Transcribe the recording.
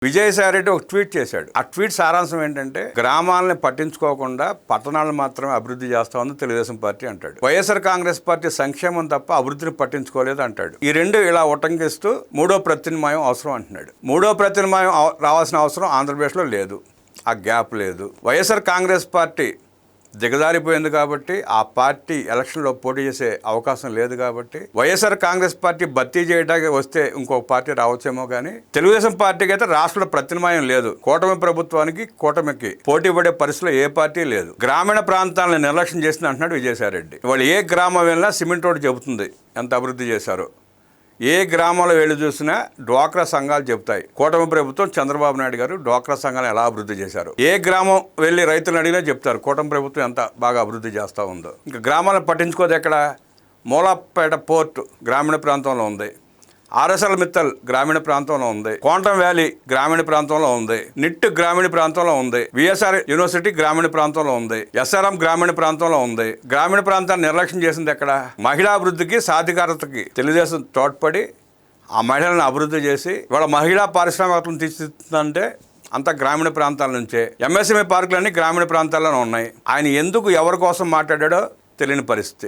విజయసాయి రెడ్డి ఒక ట్వీట్ చేశాడు. ఆ ట్వీట్ సారాంశం ఏంటంటే, గ్రామాలని పట్టించుకోకుండా పట్టణాలను మాత్రమే అభివృద్ధి చేస్తా ఉంది తెలుగుదేశం పార్టీ అంటాడు. వైఎస్ఆర్ కాంగ్రెస్ పార్టీ సంక్షేమం తప్ప అభివృద్ధిని పట్టించుకోలేదు అంటాడు. ఈ రెండు ఇలా ఉటంకిస్తూ మూడో ప్రత్యామ్నాయం అవసరం అంటున్నాడు. మూడో ప్రత్యామ్నాయం రావాల్సిన అవసరం ఆంధ్రప్రదేశ్లో లేదు. ఆ గ్యాప్ లేదు. వైఎస్ఆర్ కాంగ్రెస్ పార్టీ దిగజారిపోయింది కాబట్టి ఆ పార్టీ ఎలక్షన్లో పోటీ చేసే అవకాశం లేదు కాబట్టి వైఎస్ఆర్ కాంగ్రెస్ పార్టీ భర్తీ చేయడానికి వస్తే ఇంకొక పార్టీ రావచ్చేమో కానీ తెలుగుదేశం పార్టీకి అయితే రాష్ట్రంలో ప్రత్యామ్నాయం లేదు. కూటమికి పోటీ పడే పరిస్థితిలో ఏ పార్టీ లేదు. గ్రామీణ ప్రాంతాలను నిర్లక్ష్యం చేసింది అంటున్నాడు విజయసాయి రెడ్డి. వాళ్ళు ఏ గ్రామం వెళ్ళినా సిమెంట్ రోడ్డు చెబుతుంది ఎంత అభివృద్ధి చేశారో. ఏ గ్రామంలో వెళ్ళి చూసినా డ్వాక్రా సంఘాలు చెబుతాయి కూటమి ప్రభుత్వం చంద్రబాబు నాయుడు గారు డ్వాక్రా సంఘాలు ఎలా అభివృద్ధి చేశారు. ఏ గ్రామం వెళ్ళి రైతులను అడిగినా చెప్తారు కూటమి ప్రభుత్వం ఎంత బాగా అభివృద్ధి చేస్తూ ఉందో. ఇంకా గ్రామాలను పట్టించుకోదు. ఎక్కడ మూలాపేట పోర్టు గ్రామీణ ప్రాంతంలో ఉంది. ఆర్ఎస్ఎల్ మిత్తల్ గ్రామీణ ప్రాంతంలో ఉంది. క్వాంటమ్ వ్యాలీ గ్రామీణ ప్రాంతంలో ఉంది. నిట్ గ్రామీణ ప్రాంతంలో ఉంది. విఎస్ఆర్ యూనివర్సిటీ గ్రామీణ ప్రాంతంలో ఉంది. ఎస్ఆర్ఎం గ్రామీణ ప్రాంతంలో ఉంది. గ్రామీణ ప్రాంతాన్ని నిర్లక్ష్యం చేసింది ఎక్కడ? మహిళాభివృద్ధికి సాధికారతకి తెలుగుదేశం తోడ్పడి ఆ మహిళలను అభివృద్ధి చేసి వాళ్ళ మహిళా పారిశ్రామికతలను తీర్చిదిద్దుతుందంటే అంతా గ్రామీణ ప్రాంతాల నుంచే. ఎంఎస్ఎంఈ పార్కులన్నీ గ్రామీణ ప్రాంతాల్లోనే ఉన్నాయి. ఆయన ఎందుకు ఎవరి కోసం మాట్లాడాడో తెలియని పరిస్థితి.